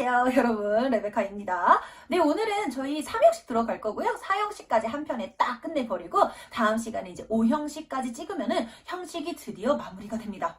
안녕하세요 여러분, 레베카입니다. 네, 오늘은 저희 3형식 들어갈 거고요. 4형식까지 한 편에 딱 끝내버리고 다음 시간에 이제 5형식까지 찍으면은 형식이 드디어 마무리가 됩니다.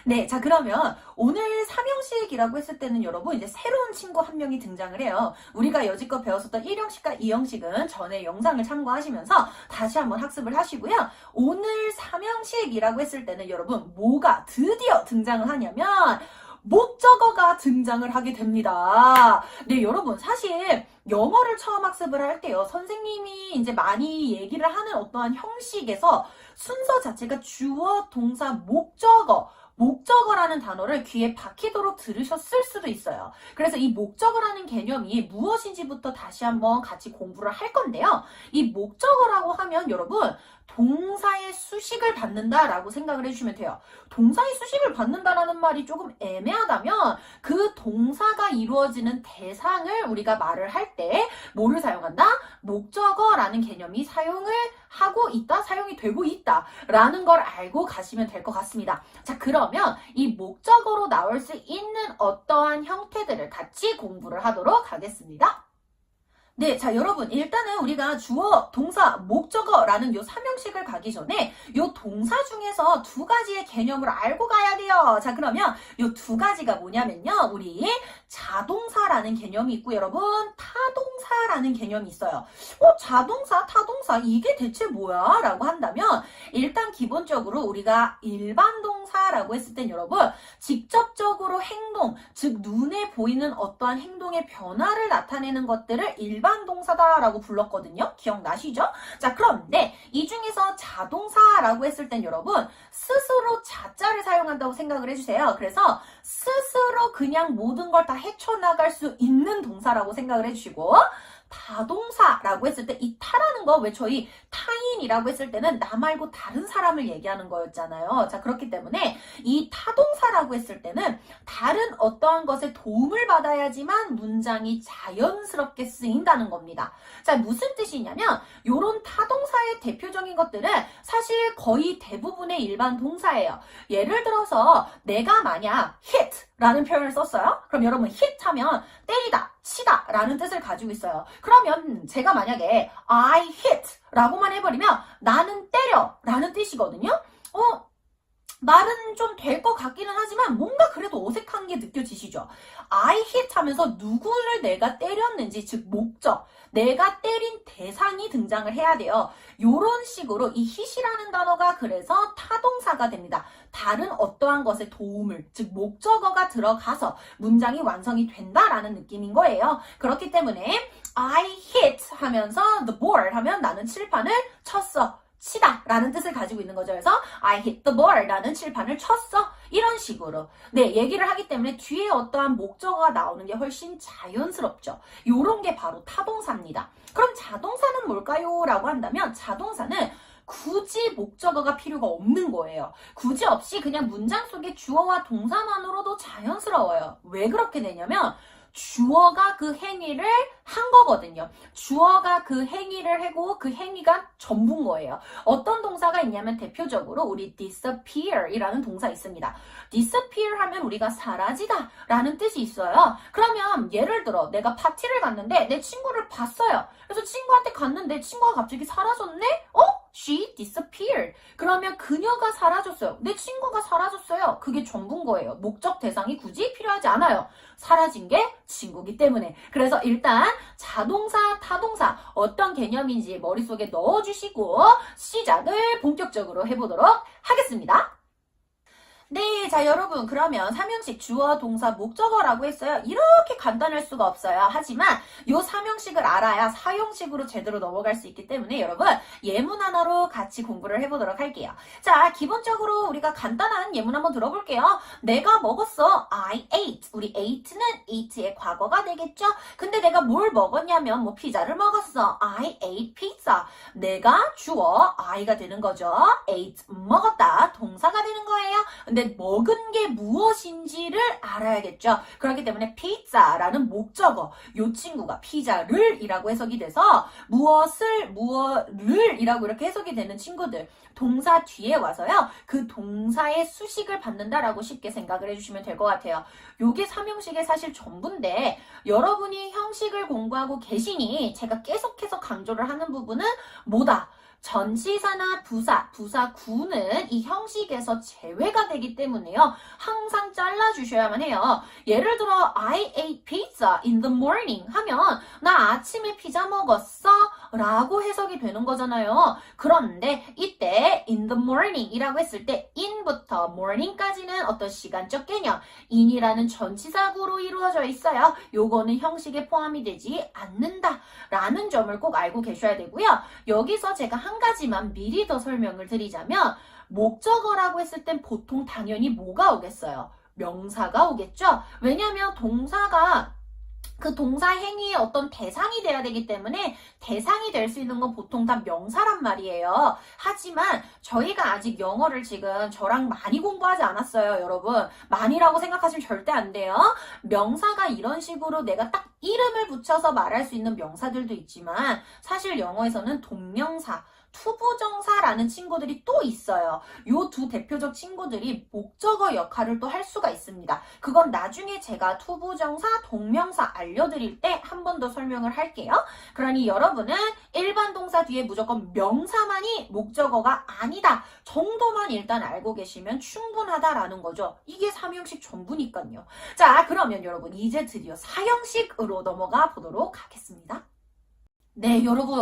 네, 자 그러면 오늘 3형식이라고 했을 때는 여러분 이제 새로운 친구 한 명이 등장을 해요. 우리가 여지껏 배웠었던 1형식과 2형식은 전에 영상을 참고하시면서 다시 한번 학습을 하시고요. 오늘 3형식이라고 했을 때는 여러분 뭐가 드디어 등장을 하냐면 목적어가 등장을 하게 됩니다. 네, 여러분 사실 영어를 처음 학습을 할 때요. 선생님이 이제 많이 얘기를 하는 어떠한 형식에서 순서 자체가 주어, 동사, 목적어라는 단어를 귀에 박히도록 들으셨을 수도 있어요. 그래서 이 목적어라는 개념이 무엇인지부터 다시 한번 같이 공부를 할 건데요. 이 목적어라고 하면 여러분 동사의 수식을 받는다라고 생각을 해주시면 돼요. 동사의 수식을 받는다라는 말이 조금 애매하다면 그 동사가 이루어지는 대상을 우리가 말을 할 때 뭐를 사용한다? 목적어라는 개념이 사용을 하고 있다, 사용이 되고 있다 라는 걸 알고 가시면 될 것 같습니다. 자, 그러면 이 목적어로 나올 수 있는 어떠한 형태들을 같이 공부를 하도록 하겠습니다. 네, 자 여러분 일단은 우리가 주어, 동사, 목적어라는 요 3형식을 가기 전에 요 동사 중에서 두 가지의 개념을 알고 가야 돼요. 자 그러면 요 두 가지가 뭐냐면요. 우리 자동사라는 개념이 있고 여러분 타동사라는 개념이 있어요. 자동사, 타동사 이게 대체 뭐야? 라고 한다면 일단 기본적으로 우리가 일반 동사라고 했을 땐 여러분 직접적으로 행동, 즉 눈에 보이는 어떠한 행동의 변화를 나타내는 것들을 일반 동사다라고 불렀거든요. 기억나시죠? 자, 그런데 이 중에서 자동사라고 했을 땐 여러분 스스로 자자를 사용한다고 생각을 해주세요. 그래서 스스로 그냥 모든 걸 다 헤쳐나갈 수 있는 동사라고 생각을 해주시고 타동사라고 했을 때 이 타라는 거 왜 저희 타인이라고 했을 때는 나 말고 다른 사람을 얘기하는 거였잖아요. 자 그렇기 때문에 이 타동사라고 했을 때는 다른 어떠한 것에 도움을 받아야지만 문장이 자연스럽게 쓰인다는 겁니다. 자 무슨 뜻이냐면 요런 타동사의 대표적인 것들은 사실 거의 대부분의 일반 동사예요. 예를 들어서 내가 만약 hit 라는 표현을 썼어요. 그럼 여러분 hit 하면 때리다, 치다 라는 뜻을 가지고 있어요. 그러면 제가 만약에 I hit 라고만 해버리면 나는 때려 라는 뜻이거든요. 말은 좀 될 것 같기는 하지만 뭔가 그래도 어색한 게 느껴지시죠? I hit 하면서 누구를 내가 때렸는지, 즉 목적, 내가 때린 대상이 등장을 해야 돼요. 요런 식으로 이 hit이라는 단어가 그래서 타동사가 됩니다. 다른 어떠한 것에 도움을, 즉 목적어가 들어가서 문장이 완성이 된다라는 느낌인 거예요. 그렇기 때문에 I hit 하면서 the ball 하면 나는 칠판을 쳤어. 치다 라는 뜻을 가지고 있는 거죠. 그래서 I hit the ball 라는 칠판을 쳤어. 이런 식으로 네 얘기를 하기 때문에 뒤에 어떠한 목적어가 나오는 게 훨씬 자연스럽죠. 요런 게 바로 타동사입니다. 그럼 자동사는 뭘까요? 라고 한다면 자동사는 굳이 목적어가 필요가 없는 거예요. 굳이 없이 그냥 문장 속에 주어와 동사만으로도 자연스러워요. 왜 그렇게 되냐면 주어가 그 행위를 한 거거든요. 주어가 그 행위를 하고 그 행위가 전부인 거예요. 어떤 동사가 있냐면 대표적으로 우리 disappear 이라는 동사 있습니다. disappear 하면 우리가 사라지다 라는 뜻이 있어요. 그러면 예를 들어 내가 파티를 갔는데 내 친구를 봤어요. 그래서 친구한테 갔는데 친구가 갑자기 사라졌네? She disappeared. 그러면 그녀가 사라졌어요. 내 친구가 사라졌어요. 그게 전부인 거예요. 목적 대상이 굳이 필요하지 않아요. 사라진 게 친구기 때문에. 그래서 일단 자동사, 타동사 어떤 개념인지 머릿속에 넣어주시고 시작을 본격적으로 해보도록 하겠습니다. 네, 자 여러분 그러면 3형식 주어, 동사, 목적어라고 했어요. 이렇게 간단할 수가 없어요. 하지만 요 3형식을 알아야 4형식으로 제대로 넘어갈 수 있기 때문에 여러분 예문 하나로 같이 공부를 해보도록 할게요. 자 기본적으로 우리가 간단한 예문 한번 들어볼게요. 내가 먹었어. I ate. 우리 ate는 eat의 과거가 되겠죠. 근데 내가 뭘 먹었냐면 뭐 피자를 먹었어. I ate pizza. 내가 주어 I가 되는 거죠. ate 먹었다. 동사가 되는 거예요. 근데 이제 먹은 게 무엇인지를 알아야겠죠. 그렇기 때문에 피자라는 목적어, 요 친구가 피자를 이라고 해석이 돼서 무엇을 이라고 이렇게 해석이 되는 친구들, 동사 뒤에 와서요, 그 동사의 수식을 받는다라고 쉽게 생각을 해주시면 될 것 같아요. 요게 3형식의 사실 전부인데, 여러분이 형식을 공부하고 계시니 제가 계속해서 강조를 하는 부분은 뭐다? 전치사나 부사구는 이 형식에서 제외가 되기 때문에요. 항상 잘라주셔야만 해요. 예를 들어 I ate pizza in the morning 하면 나 아침에 피자 먹었어 라고 해석이 되는 거잖아요. 그런데 이때 in the morning 이라고 했을 때 in부터 morning까지는 어떤 시간적 개념, in이라는 전치사구로 이루어져 있어요. 요거는 형식에 포함이 되지 않는다 라는 점을 꼭 알고 계셔야 되고요. 여기서 제가 한 가지만 미리 더 설명을 드리자면, 목적어라고 했을 땐 보통 당연히 뭐가 오겠어요? 명사가 오겠죠? 왜냐하면 동사가 그 동사 행위의 어떤 대상이 돼야 되기 때문에 대상이 될 수 있는 건 보통 다 명사란 말이에요. 하지만 저희가 아직 영어를 지금 저랑 많이 공부하지 않았어요, 여러분. 많이라고 생각하시면 절대 안 돼요. 명사가 이런 식으로 내가 딱 이름을 붙여서 말할 수 있는 명사들도 있지만 사실 영어에서는 동명사, 투부정사라는 친구들이 또 있어요. 요 두 대표적 친구들이 목적어 역할을 또 할 수가 있습니다. 그건 나중에 제가 투부정사, 동명사 알려드릴 때 한 번 더 설명을 할게요. 그러니 여러분은 일반 동사 뒤에 무조건 명사만이 목적어가 아니다 정도만 일단 알고 계시면 충분하다라는 거죠. 이게 3형식 전부니까요. 자, 그러면 여러분 이제 드디어 4형식으로 넘어가 보도록 하겠습니다. 네, 여러분,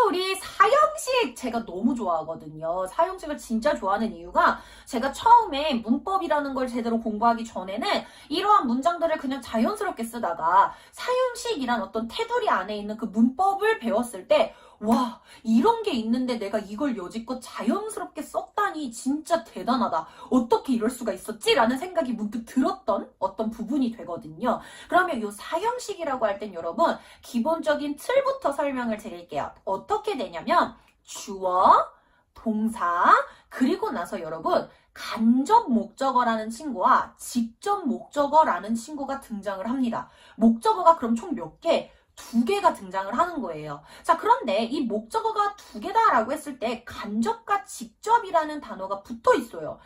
우리 4형식 제가 너무 좋아하거든요. 4형식을 진짜 좋아하는 이유가 제가 처음에 문법이라는 걸 제대로 공부하기 전에는 이러한 문장들을 그냥 자연스럽게 쓰다가 4형식이란 어떤 테두리 안에 있는 그 문법을 배웠을 때 와, 이런 게 있는데 내가 이걸 여지껏 자연스럽게 썼다니 진짜 대단하다. 어떻게 이럴 수가 있었지? 라는 생각이 문득 들었던 어떤 부분이 되거든요. 그러면 이 4형식이라고 할 땐 여러분 기본적인 틀부터 설명을 드릴게요. 어떻게 되냐면 주어, 동사, 그리고 나서 여러분 간접 목적어라는 친구와 직접 목적어라는 친구가 등장을 합니다. 목적어가 그럼 총 몇 개? 2개가 등장을 하는 거예요. 자, 그런데 이 목적어가 2개다라고 했을 때 간접과 직접이라는 단어가 붙어 있어요.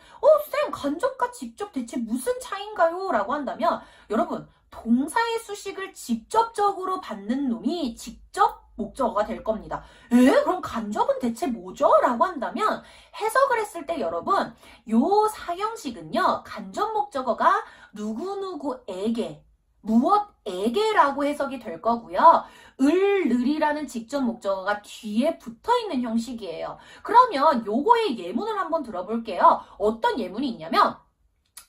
쌤, 간접과 직접 대체 무슨 차이인가요? 라고 한다면 여러분, 동사의 수식을 직접적으로 받는 놈이 직접 목적어가 될 겁니다. 그럼 간접은 대체 뭐죠? 라고 한다면 해석을 했을 때 여러분, 요 4형식은요, 간접 목적어가 누구누구에게 무엇에게라고 해석이 될 거고요. 을이라는 직접 목적어가 뒤에 붙어있는 형식이에요. 그러면 요거의 예문을 한번 들어볼게요. 어떤 예문이 있냐면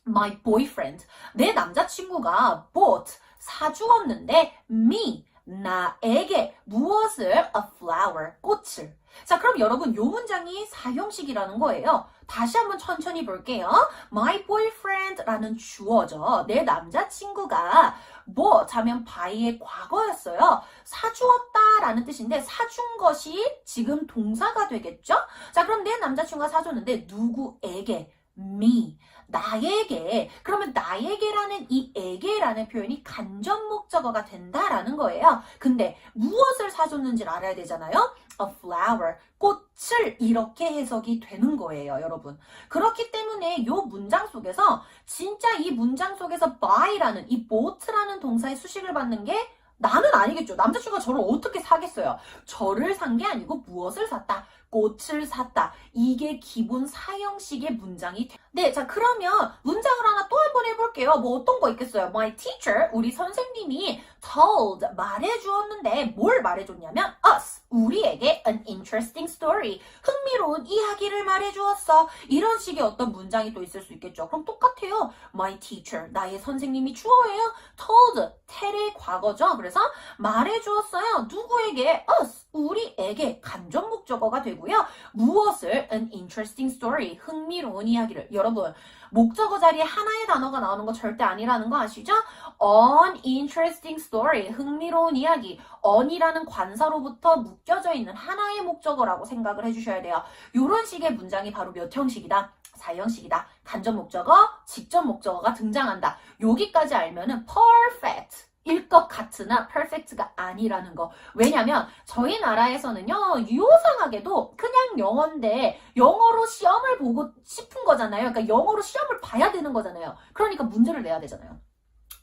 My boyfriend, 내 남자친구가 bought, 사주었는데 me, 나에게 무엇을? A flower, 꽃을. 자, 그럼 여러분 요 문장이 4형식이라는 거예요. 다시 한번 천천히 볼게요. My boyfriend라는 주어죠. 내 남자친구가 bought 하면 by의 과거였어요. 사주었다라는 뜻인데 사준 것이 지금 동사가 되겠죠? 자, 그럼 내 남자친구가 사줬는데 누구에게? me. 나에게. 그러면 나에게라는 이 에게라는 표현이 간접 목적어가 된다라는 거예요. 근데 무엇을 사줬는지를 알아야 되잖아요. A flower, 꽃을 이렇게 해석이 되는 거예요, 여러분. 그렇기 때문에 이 문장 속에서 진짜 이 문장 속에서 buy라는 이 bought라는 동사의 수식을 받는 게 나는 아니겠죠. 남자친구가 저를 어떻게 사겠어요? 저를 산 게 아니고 무엇을 샀다? 꽃을 샀다. 이게 기본 4형식의 문장이 돼. 네, 자, 그러면 문장을 하나 또 한 번 해볼게요. 뭐 어떤 거 있겠어요? My teacher, 우리 선생님이 told, 말해주었는데 뭘 말해줬냐면 us, 우리에게 an interesting story, 흥미로운 이야기를 말해주었어. 이런 식의 어떤 문장이 또 있을 수 있겠죠. 그럼 똑같아요. My teacher, 나의 선생님이 주어예요. told, tell의 과거죠. 그래서 말해주었어요. 누구에게? us, 우리에게 간접 목적어가 되고요. 무엇을? an interesting story, 흥미로운 이야기를. 여러분, 목적어 자리에 하나의 단어가 나오는 거 절대 아니라는 거 아시죠? an interesting story, 흥미로운 이야기. on이라는 관사로부터 묶여져 있는 하나의 목적어라고 생각을 해주셔야 돼요. 이런 식의 문장이 바로 몇 형식이다? 사형식이다. 간접 목적어, 직접 목적어가 등장한다. 여기까지 알면은 perfect 일 것 같으나 perfect가 아니라는 거. 왜냐면 저희 나라에서는요, 유효상하게도 그냥 영어인데 영어로 시험을 보고 싶은 거잖아요. 그러니까 영어로 시험을 봐야 되는 거잖아요. 그러니까 문제를 내야 되잖아요.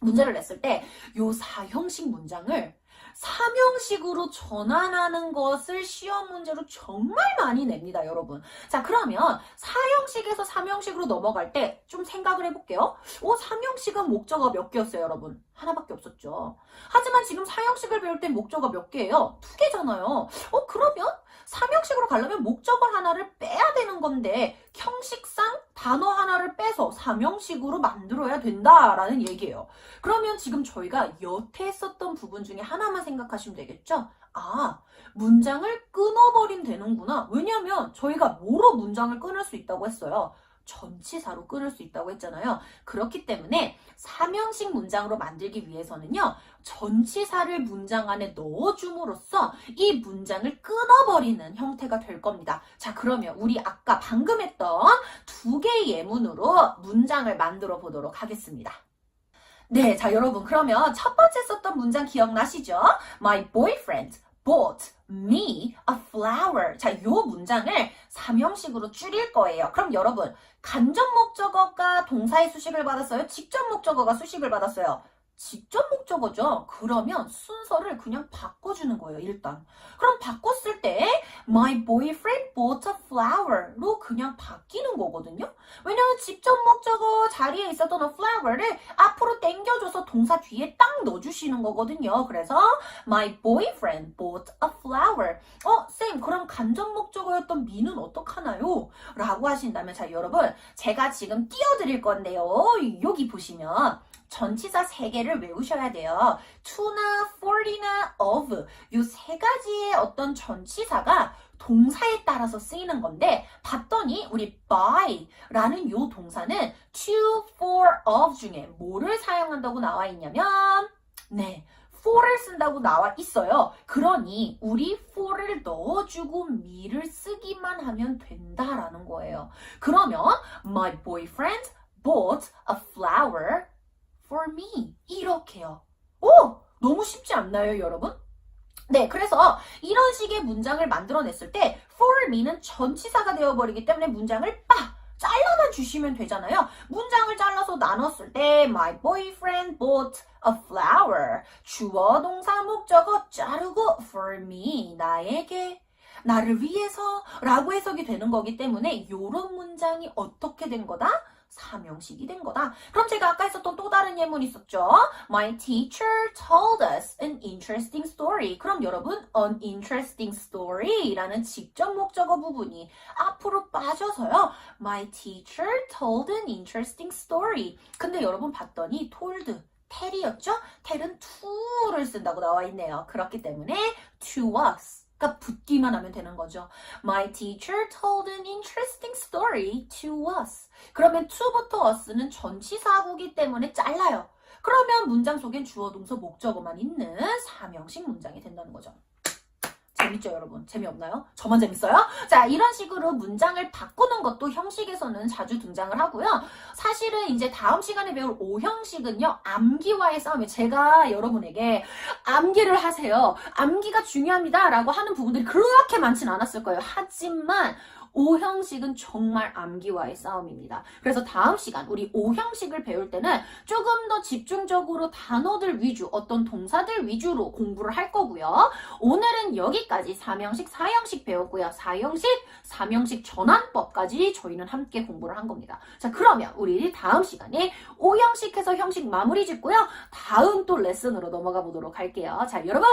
문제를 냈을 때 요 사형식 문장을 삼형식으로 전환하는 것을 시험 문제로 정말 많이 냅니다, 여러분. 자, 그러면 사형식에서 삼형식으로 넘어갈 때 좀 생각을 해볼게요. 삼형식은 목적어 몇 개였어요, 여러분? 하나밖에 없었죠. 하지만 지금 사형식을 배울 때 목적어 몇 개예요? 2개잖아요. 그러면 삼형식으로 가려면 목적어 하나를 빼야 되는 건데 형식상 단어 하나를 빼서 삼형식으로 만들어야 된다라는 얘기예요. 그러면 지금 저희가 여태 썼던 부분 중에 하나만 생각하시면 되겠죠? 문장을 끊어버리면 되는구나. 왜냐면 저희가 뭐로 문장을 끊을 수 있다고 했어요? 전치사로 끊을 수 있다고 했잖아요. 그렇기 때문에 삼형식 문장으로 만들기 위해서는요, 전치사를 문장 안에 넣어줌으로써 이 문장을 끊어버리는 형태가 될 겁니다. 자, 그러면 우리 아까 방금 했던 2개의 예문으로 문장을 만들어 보도록 하겠습니다. 네, 자, 여러분, 그러면 첫 번째 썼던 문장 기억나시죠? My boyfriend bought me a flower. 자, 요 문장을 삼형식으로 줄일 거예요. 그럼 여러분, 간접 목적어가 동사의 수식을 받았어요? 직접 목적어가 수식을 받았어요? 직접 목적어죠. 그러면 순서를 그냥 바꿔주는 거예요, 일단. 그럼 바꿨을 때 My boyfriend bought a flower로 그냥 바뀌는 거거든요. 왜냐면 직접 목적어 자리에 있었던 a flower를 앞으로 당겨줘서 동사 뒤에 딱 넣어주시는 거거든요. 그래서 My boyfriend bought a flower. 쌤, 그럼 간접 목적어였던 me는 어떡하나요? 라고 하신다면, 자, 여러분, 제가 지금 띄워드릴 건데요. 여기 보시면 전치사 3개를 외우셔야 돼요. to나, for나, of. 요 3가지의 어떤 전치사가 동사에 따라서 쓰이는 건데, 봤더니 우리 by라는 요 동사는 to, for, of 중에 뭐를 사용한다고 나와 있냐면, 네, for를 쓴다고 나와 있어요. 그러니 우리 for를 넣어주고 me를 쓰기만 하면 된다라는 거예요. 그러면 my boyfriend bought a flower for me. 이렇게요. 너무 쉽지 않나요, 여러분? 네, 그래서 이런 식의 문장을 만들어냈을 때 for me는 전치사가 되어버리기 때문에 문장을 잘라만 주시면 되잖아요. 문장을 잘라서 나눴을 때 My boyfriend bought a flower. 주어, 동사, 목적어 자르고 for me. 나에게. 나를 위해서 라고 해석이 되는 거기 때문에 이런 문장이 어떻게 된 거다? 삼형식이 된 거다. 그럼 제가 아까 했었던 또 다른 예문 있었죠? My teacher told us an interesting story. 그럼 여러분, an interesting story라는 직접 목적어 부분이 앞으로 빠져서요. My teacher told an interesting story. 근데 여러분 봤더니 told, tell이었죠? tell은 to를 쓴다고 나와 있네요. 그렇기 때문에 to us. 가 붙기만 하면 되는 거죠. My teacher told an interesting story to us. 그러면 to부터 us는 전치사구기 때문에 잘라요. 그러면 문장 속엔 주어, 동사, 목적어만 있는 삼형식 문장이 된다는 거죠. 재밌죠, 여러분? 재미없나요? 저만 재밌어요? 자, 이런 식으로 문장을 바꾸는 것도 형식에서는 자주 등장을 하고요. 사실은 이제 다음 시간에 배울 5형식은요, 암기와의 싸움이에요. 제가 여러분에게 암기를 하세요. 암기가 중요합니다. 라고 하는 부분들이 그렇게 많진 않았을 거예요. 하지만 5형식은 정말 암기와의 싸움입니다. 그래서 다음 시간 우리 5형식을 배울 때는 조금 더 집중적으로 단어들 위주, 어떤 동사들 위주로 공부를 할 거고요. 오늘은 여기까지 3형식, 4형식 배웠고요. 4형식, 3형식 전환법까지 저희는 함께 공부를 한 겁니다. 자, 그러면 우리 다음 시간에 5형식 해서 형식 마무리 짓고요. 다음 또 레슨으로 넘어가 보도록 할게요. 자, 여러분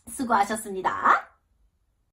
수고하셨습니다.